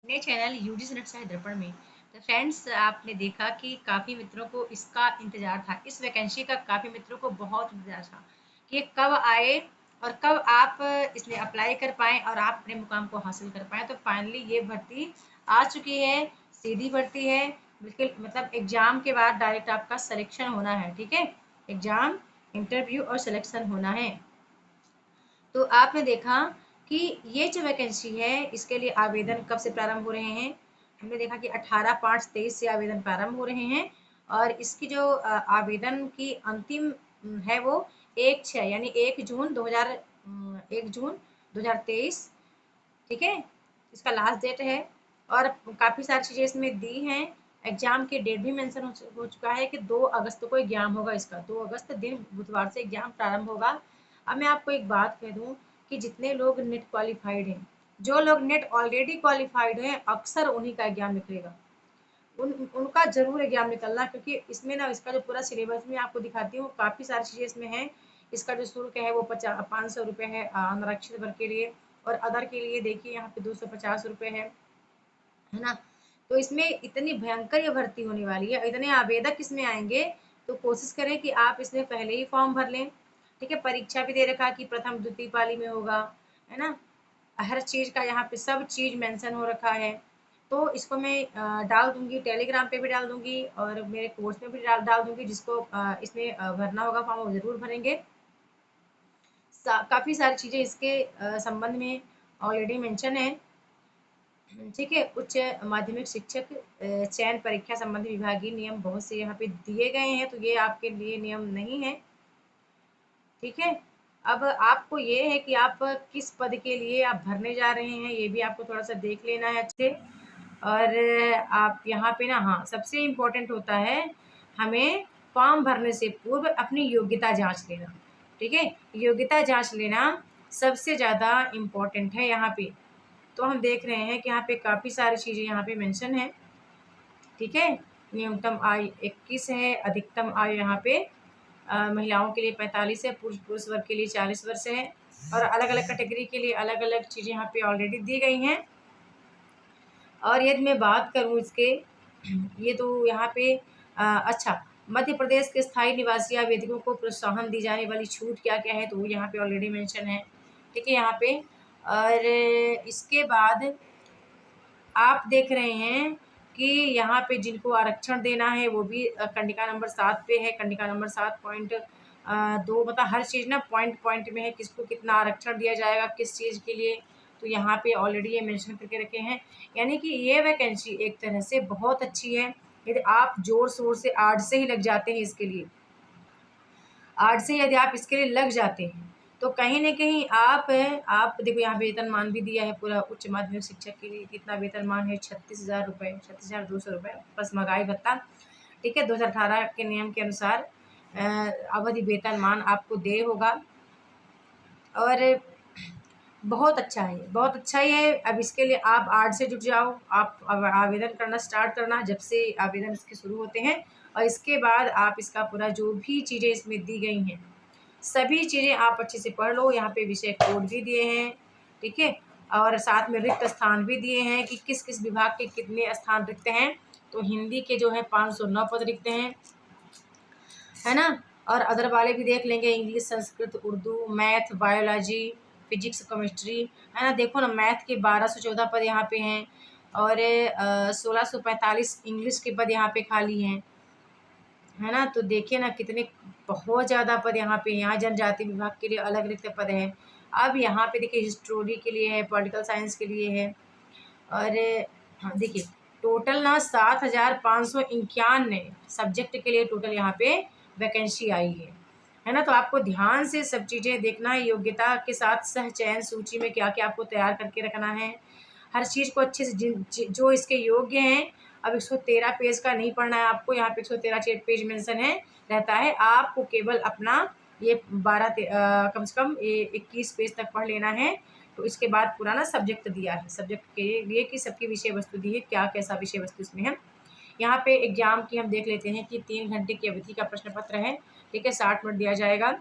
अपने channel UG net से दर्पण में। तो फ्रेंड्स, आपने देखा कि काफ़ी मित्रों को इसका इंतज़ार था, इस वैकेंसी का काफ़ी मित्रों को बहुत इंतज़ार था कि ये कब आए और कब आप इसमें अप्लाई कर पाएँ और आप अपने मुकाम को हासिल कर पाएँ। तो फाइनली ये भर्ती आ चुकी है, सीधी भर्ती है, बिल्कुल मतलब एग्ज़ाम के बाद डायरेक्ट आपका सिलेक्शन होना है, ठीक है? एग्ज़ाम, इंटरव्यू और सिलेक्शन होना है। तो आपने देखा कि ये जो वैकेंसी है इसके लिए आवेदन कब से प्रारंभ हो रहे हैं। हमने देखा कि 18/5/23 से आवेदन प्रारंभ हो रहे हैं और इसकी जो आवेदन की अंतिम है वो 1/6 यानी 1 जून 2023, ठीक है, इसका लास्ट डेट है। और काफ़ी सारी चीज़ें इसमें दी हैं। एग्जाम की डेट भी मेंशन हो चुका है कि 2 अगस्त को एग्जाम होगा इसका, 2 अगस्त दिन बुधवार से एग्जाम प्रारंभ होगा। अब मैं आपको एक बात कह दूं कि जितने लोग नेट क्वालिफाइड हैं, जो लोग नेट ऑलरेडी क्वालिफाइड हैं, अक्सर उन्हीं का एग्जाम निकलेगा। उनका जरूर एग्जाम निकलना, क्योंकि इसमें ना इसका जो पूरा सिलेबस में आपको दिखाती हूँ, काफ़ी सारी चीज़ें इसमें हैं। इसका जो शुल्क है वो 500 रुपये है आरक्षित वर्ग के लिए, और अदर के लिए देखिए यहाँ पे 250 रुपये है ना। तो इसमें इतनी भयंकर ये भर्ती होने वाली है, इतने आवेदक इसमें आएंगे, तो कोशिश करें कि आप इसमें पहले ही फॉर्म भर लें, ठीक है। परीक्षा भी दे रखा कि प्रथम द्वितीय पाली में होगा, है ना। हर चीज़ का यहाँ पे सब चीज़ मेंशन हो रखा है। तो इसको मैं डाल दूंगी, टेलीग्राम पे भी डाल दूंगी और मेरे कोर्स में भी डाल दूंगी। जिसको इसमें भरना होगा फॉर्म वो ज़रूर भरेंगे। काफ़ी सारी चीज़ें इसके संबंध में ऑलरेडी मेंशन है, ठीक है। उच्च माध्यमिक शिक्षक चयन परीक्षा संबंधी विभागीय नियम बहुत से यहाँ पे दिए गए हैं, तो ये आपके लिए नियम नहीं है, ठीक है। अब आपको ये है कि आप किस पद के लिए आप भरने जा रहे हैं, ये भी आपको थोड़ा सा देख लेना है अच्छे। और आप यहाँ पे ना, हाँ, सबसे इम्पोर्टेंट होता है हमें फॉर्म भरने से पूर्व अपनी योग्यता जांच लेना, ठीक है। योग्यता जांच लेना सबसे ज़्यादा इम्पोर्टेंट है यहाँ पे। तो हम देख रहे हैं कि यहाँ पे काफ़ी सारी चीज़ें यहाँ पे मेंशन है, ठीक है। न्यूनतम आयु 21 है, अधिकतम आयु यहाँ पे महिलाओं के लिए 45 है, पुरुष पुरुष वर्ग के लिए 40 वर्ष है, और अलग अलग कैटेगरी के लिए अलग अलग चीज़ें यहाँ पे ऑलरेडी दी गई हैं। और यदि मैं बात करूँ इसके, ये तो यहाँ पे अच्छा, मध्य प्रदेश के स्थायी निवासी आवेदकों को प्रोत्साहन दी जाने वाली छूट क्या क्या है, तो वो यहाँ पे ऑलरेडी मेंशन है, ठीक है यहाँ पे। और इसके बाद आप देख रहे हैं कि यहाँ पे जिनको आरक्षण देना है वो भी कंडिका नंबर 7 पे है। कंडिका नंबर 7.2, मतलब हर चीज़ ना पॉइंट पॉइंट में है, किसको कितना आरक्षण दिया जाएगा किस चीज़ के लिए, तो यहाँ पे ऑलरेडी ये मेंशन करके रखे हैं। यानी कि ये वैकेंसी एक तरह से बहुत अच्छी है। यदि आप जोर शोर से आर्ट से ही लग जाते हैं इसके लिए, आर्ट से यदि आप इसके लिए लग जाते हैं, तो कहीं न कहीं आप देखो यहाँ वेतनमान भी दिया है पूरा। उच्च माध्यमिक शिक्षक के लिए कितना वेतनमान है, 36,000 रुपये, 36,200 रुपये प्लस महँगाई भत्ता, ठीक है। 2018 के नियम के अनुसार अवधि वेतनमान आपको देय होगा। और बहुत अच्छा है, बहुत अच्छा ही है। अब इसके लिए आप आर्ट से जुट जाओ, आप अब आवेदन करना स्टार्ट करना जब से आवेदन इसके शुरू होते हैं। और इसके बाद आप इसका पूरा जो भी चीज़ें इसमें दी गई हैं, सभी चीज़ें आप अच्छे से पढ़ लो। यहाँ पे विषय कोड भी दिए हैं, ठीक है। और साथ में रिक्त स्थान भी दिए हैं कि किस किस विभाग के कितने स्थान रिक्त हैं। तो हिंदी के जो है 509 पद रिक्त हैं, है ना। और अदर वाले भी देख लेंगे, English, Sanskrit, Urdu, math, biology, physics, chemistry, है ना। देखो ना, मैथ के 1214 पद यहाँ पे हैं, और 1645 इंग्लिश के पद यहाँ पे खाली हैं, है ना। तो देखिए ना कितने, बहुत ज़्यादा पद यहाँ पे। यहाँ जनजाति विभाग के लिए अलग रिक्त पद है। अब यहाँ पे देखिए हिस्टोरी के लिए है, पॉलिटिकल साइंस के लिए है। और हाँ देखिए, टोटल ना 7,591 सब्जेक्ट के लिए टोटल यहाँ पे वैकेंसी आई है ना। तो आपको ध्यान से सब चीज़ें देखना है। योग्यता के साथ सह चयन सूची में क्या क्या आपको तैयार करके रखना है, हर चीज़ को अच्छे से जो इसके योग्य हैं। अब 113 पेज का नहीं पढ़ना है आपको, यहाँ पे 113 पेज मेंशन है रहता है। आपको केवल अपना ये 12 कम से कम ये 21 पेज तक पढ़ लेना है। तो इसके बाद पुराना सब्जेक्ट दिया है, सब्जेक्ट के लिए कि सबकी विषय वस्तु दी है, क्या कैसा विषय वस्तु इसमें है। यहाँ पे एग्जाम की हम देख लेते हैं कि 3 घंटे की अवधि का प्रश्न पत्र है, ठीक है। 60 मिनट दिया जाएगा,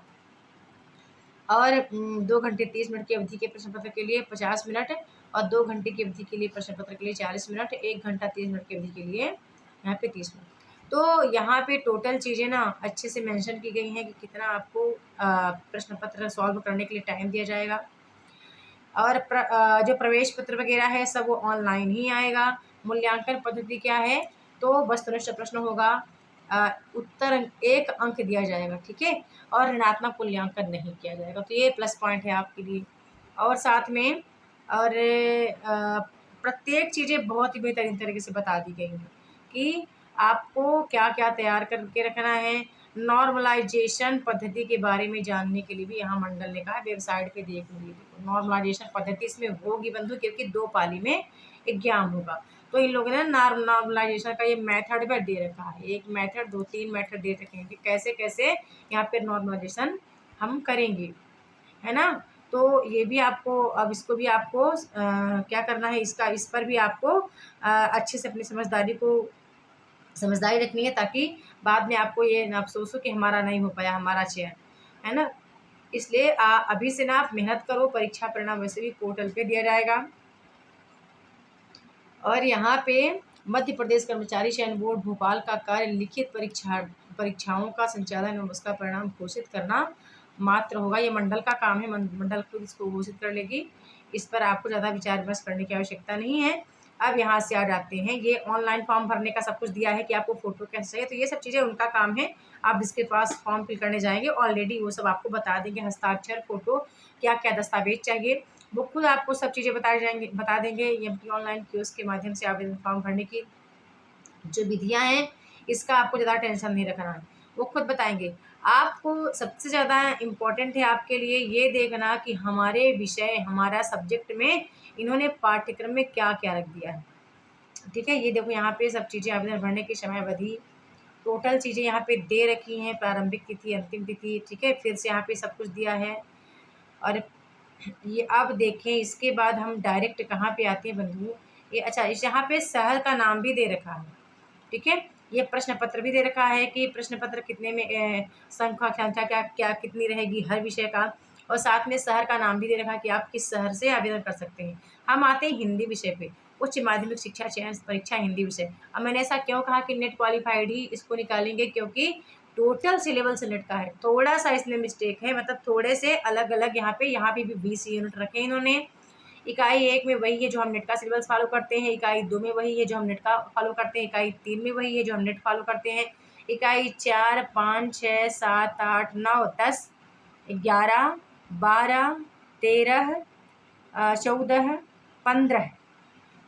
और 2 घंटे 30 मिनट की अवधि के प्रश्न पत्र के लिए 50 मिनट, और 2 घंटे की अवधि के लिए प्रश्न पत्र के लिए 40 मिनट, 1 घंटा 30 मिनट की अवधि के लिए यहाँ पे 30 मिनट। तो यहाँ पे टोटल चीज़ें ना अच्छे से मेंशन की गई हैं कि कितना आपको प्रश्न पत्र सॉल्व करने के लिए टाइम दिया जाएगा। और जो प्रवेश पत्र वगैरह है सब वो ऑनलाइन ही आएगा। मूल्यांकन पद्धति क्या है, तो वस्तुनिष्ठ प्रश्न होगा, उत्तर 1 अंक दिया जाएगा, ठीक है, और ऋणात्मक मूल्यांकन नहीं किया जाएगा। तो ये प्लस पॉइंट है आपके लिए। और साथ में और प्रत्येक चीज़ें बहुत ही बेहतरीन तरीके से बता दी गई हैं कि आपको क्या क्या तैयार करके रखना है। नॉर्मलाइजेशन पद्धति के बारे में जानने के लिए भी यहाँ मंडल ने कहा वेबसाइट पे देख लीजिए। नॉर्मलाइजेशन पद्धति इसमें होगी बंधु, क्योंकि 2 पाली में एग्जाम होगा। तो इन लोगों ने नॉर्मलाइजेशन का ये मेथड भी दे रखा है, 1 मेथड 2-3 मेथड दे रखे हैं कि कैसे कैसे यहाँ पे नॉर्मलाइजेशन हम करेंगे, है ना। तो ये भी आपको, अब इसको भी आपको क्या करना है, इस पर भी आपको अच्छे से अपनी समझदारी रखनी है, ताकि बाद में आपको ये ना अफसोस हो कि हमारा नहीं हो पाया हमारा चयन, है ना। इसलिए अभी से ना आप मेहनत करो। परीक्षा परिणाम वैसे भी पोर्टल पे दिया जाएगा। और यहाँ पे मध्य प्रदेश कर्मचारी चयन बोर्ड भोपाल का कार्य लिखित परीक्षाओं का संचालन और उसका परिणाम घोषित करना मात्र होगा। ये मंडल का काम है, मंडल खुद इसको घोषित कर लेगी। इस पर आपको ज़्यादा विचार विमर्श करने की आवश्यकता नहीं है। अब यहाँ से आ जाते हैं, ये ऑनलाइन फॉर्म भरने का सब कुछ दिया है कि आपको फ़ोटो कैसे चाहिए, तो ये सब चीज़ें उनका काम है। आप जिसके पास फॉर्म फिल करने जाएंगे ऑलरेडी वो सब आपको बता देंगे, हस्ताक्षर, फ़ोटो, क्या क्या दस्तावेज चाहिए, वो खुद आपको सब चीज़ें बता देंगे। एमपी ऑनलाइन कियोस्क के माध्यम से आवेदन फॉर्म भरने की जो विधियाँ हैं, इसका आपको ज़्यादा टेंशन नहीं रखना है, वो खुद बताएंगे। आपको सबसे ज़्यादा इम्पोर्टेंट है आपके लिए ये देखना कि हमारे विषय, हमारा सब्जेक्ट में इन्होंने पाठ्यक्रम में क्या क्या रख दिया है, ठीक है। ये देखो यहाँ पे सब चीज़ें, आवेदन भरने की समय अवधि, टोटल चीज़ें यहाँ पे दे रखी हैं, प्रारंभिक तिथि, अंतिम तिथि, ठीक है, फिर से यहाँ पे सब कुछ दिया है। और ये अब देखें, इसके बाद हम डायरेक्ट कहाँ पे आते हैं बंधु, ये अच्छा, इस यहाँ पे शहर का नाम भी दे रखा है, ठीक है। ये प्रश्न पत्र भी दे रखा है कि प्रश्न पत्र कितने में संख्या क्या क्या कितनी रहेगी हर विषय का, और साथ में शहर का नाम भी दे रखा है कि आप किस शहर से आवेदन कर सकते हैं। हम आते हैं हिंदी विषय पे, उच्च माध्यमिक शिक्षा चयन परीक्षा हिंदी विषय। अब मैंने ऐसा क्यों कहा कि नेट क्वालिफाइड ही इसको निकालेंगे, क्योंकि टोटल सिलेबस नेट का है। थोड़ा सा इसमें मिस्टेक है, मतलब थोड़े से अलग अलग यहाँ पे भी 20 यूनिट रखे इन्होंने। इकाई 1 में वही है जो हम नेट का सिलेबस फॉलो करते हैं, इकाई 2 में वही है जो हम नेट का फॉलो करते हैं, इकाई 3 में वही है जो हम नेट फॉलो करते हैं, इकाई 4, 5, 6, 7, 8, 9, 10, 11, 12, 13, 14,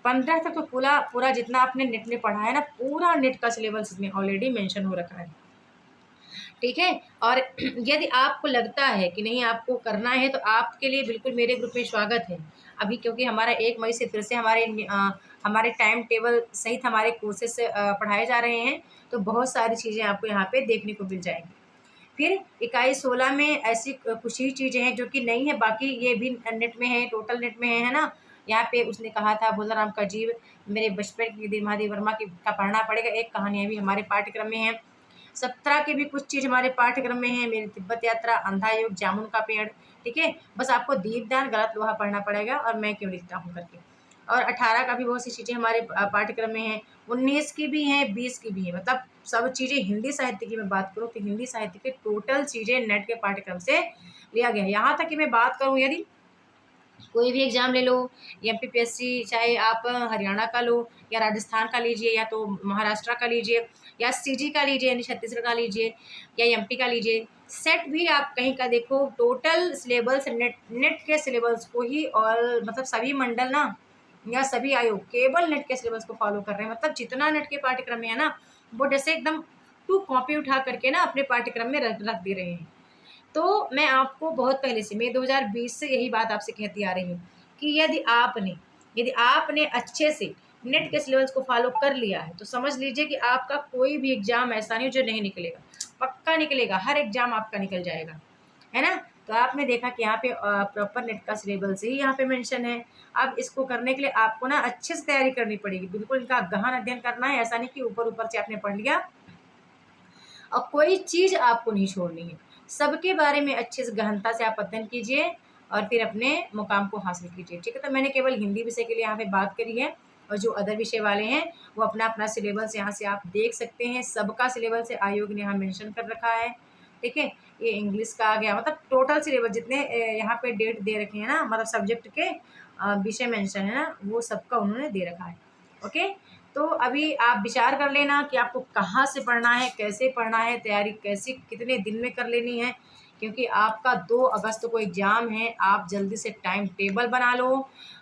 15 तक तो पूरा जितना आपने नेट में पढ़ा है ना, पूरा नेट का सिलेबस इसमें ऑलरेडी मेंशन हो रखा है, ठीक है। और यदि आपको लगता है कि नहीं आपको करना है, तो आपके लिए बिल्कुल मेरे ग्रुप में स्वागत है अभी, क्योंकि हमारा 1 मई से फिर से हमारे टाइम टेबल सहित हमारे कोर्सेस पढ़ाए जा रहे हैं। तो बहुत सारी चीज़ें आपको यहाँ पे देखने को मिल जाएंगी। फिर इकाई 16 में ऐसी कुछ ही चीज़ें हैं जो कि नहीं है, बाकी ये भी नेट में है, टोटल नेट में है ना। यहाँ पे उसने कहा था भोलाराम का जीव, मेरे बचपन की महादेव वर्मा की का पढ़ना पड़ेगा, एक कहानियाँ भी हमारे पाठ्यक्रम में है। 17 की भी कुछ चीज़ हमारे पाठ्यक्रम में है, मेरी तिब्बत यात्रा, अंधा युग, जामुन का पेड़, ठीक है। बस आपको दीपदान, गलत लोहा पढ़ना पड़ेगा और मैं क्यों लिखता हूँ करके। और 18 का भी बहुत सी चीज़ें हमारे पाठ्यक्रम में है, 19 की भी हैं, 20 की भी हैं, मतलब सब चीज़ें। हिंदी साहित्य की मैं बात करूँ तो हिंदी साहित्य के टोटल चीज़ें नेट के पाठ्यक्रम से लिया गया है। यहाँ तक कि मैं बात करूँ, यदि कोई भी एग्ज़ाम ले लो, एमपीपीएससी, चाहे आप हरियाणा का लो या राजस्थान का लीजिए या तो महाराष्ट्र का लीजिए या सीजी का लीजिए यानी छत्तीसगढ़ का लीजिए या एमपी का लीजिए, सेट भी आप कहीं का देखो, टोटल सिलेबस नेट के सिलेबस को ही, और मतलब सभी मंडल ना या सभी आयोग केवल नेट के सिलेबस को फॉलो कर रहे हैं। मतलब जितना नेट के पाठ्यक्रम में है ना, वो जैसे एकदम टू कॉपी उठा करके ना अपने पाठ्यक्रम में रख दे रहे हैं। तो मैं आपको बहुत पहले से, मैं 2020 से यही बात आपसे कहती आ रही हूँ कि यदि आपने अच्छे से नेट के सिलेबस को फॉलो कर लिया है, तो समझ लीजिए कि आपका कोई भी एग्ज़ाम ऐसा नहीं जो नहीं निकलेगा, पक्का निकलेगा, हर एग्ज़ाम आपका निकल जाएगा, है ना। तो आपने देखा कि यहाँ पे प्रॉपर नेट का सिलेबस ही यहाँ पे मेंशन है। अब इसको करने के लिए आपको ना अच्छे से तैयारी करनी पड़ेगी, बिल्कुल इनका गहन अध्ययन करना है। ऐसा नहीं कि ऊपर ऊपर से आपने पढ़ लिया और कोई चीज़ आपको नहीं छोड़नी है। सबके बारे में अच्छे से गहनता से आप अध्ययन कीजिए और फिर अपने मुकाम को हासिल कीजिए। ठीक है, तो मैंने केवल हिंदी विषय के लिए यहाँ पे बात करी है, और जो अदर विषय वाले हैं वो अपना अपना सिलेबस यहाँ से आप देख सकते हैं। सबका सिलेबस आयोग ने यहाँ मेंशन कर रखा है। ठीक है, ये इंग्लिश का आ गया, मतलब टोटल सिलेबस जितने यहाँ पे डेट दे रखे हैं ना, मतलब सब्जेक्ट के विषय मेंशन है ना, वो सबका उन्होंने दे रखा है। ओके, तो अभी आप विचार कर लेना कि आपको कहाँ से पढ़ना है, कैसे पढ़ना है, तैयारी कैसे कितने दिन में कर लेनी है, क्योंकि आपका 2 अगस्त को एग्ज़ाम है। आप जल्दी से टाइम टेबल बना लो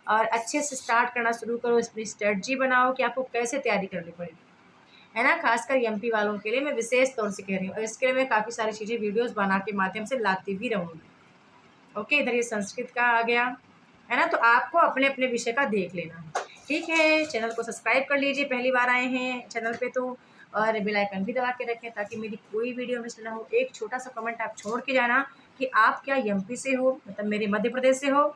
और अच्छे से स्टार्ट करना शुरू करो, इसमें स्ट्रेटजी बनाओ कि आपको कैसे तैयारी करनी पड़ेगी, है ना। खासकर एमपी वालों के लिए मैं विशेष तौर से कह रही हूँ, और इसके लिए मैं काफ़ी सारी चीज़ें वीडियोस बना के माध्यम से लाती भी रहूँगी। ओके, इधर ये संस्कृत का आ गया, है ना। तो आपको अपने अपने विषय का देख लेना है। ठीक है, चैनल को सब्सक्राइब कर लीजिए, पहली बार आए हैं चैनल पे तो, और बेल आइकन भी दबा के रखें ताकि मेरी कोई वीडियो मिस ना हो। एक छोटा सा कमेंट आप छोड़ के जाना कि आप क्या एमपी से हो, मतलब मेरे मध्य प्रदेश से हो,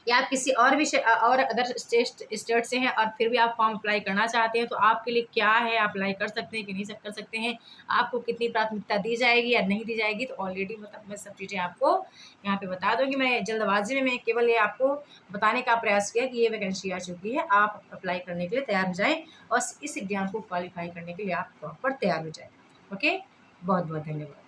या आप किसी और विषय और अदर स्टेट से हैं और फिर भी आप फॉर्म अप्लाई करना चाहते हैं, तो आपके लिए क्या है, आप अप्लाई कर सकते हैं कि नहीं कर सकते हैं, आपको कितनी प्राथमिकता दी जाएगी या नहीं दी जाएगी। तो ऑलरेडी मतलब मैं सब चीज़ें आपको यहाँ पे बता दूँगी। मैं जल्दबाजी में मैं केवल ये आपको बताने का प्रयास किया कि ये वैकेंसी आ चुकी है, आप अप्लाई करने के लिए तैयार हो जाएँ और इस एग्ज़ाम को क्वालिफाई करने के लिए आप प्रॉपर तैयार हो जाएँ। ओके, बहुत बहुत धन्यवाद।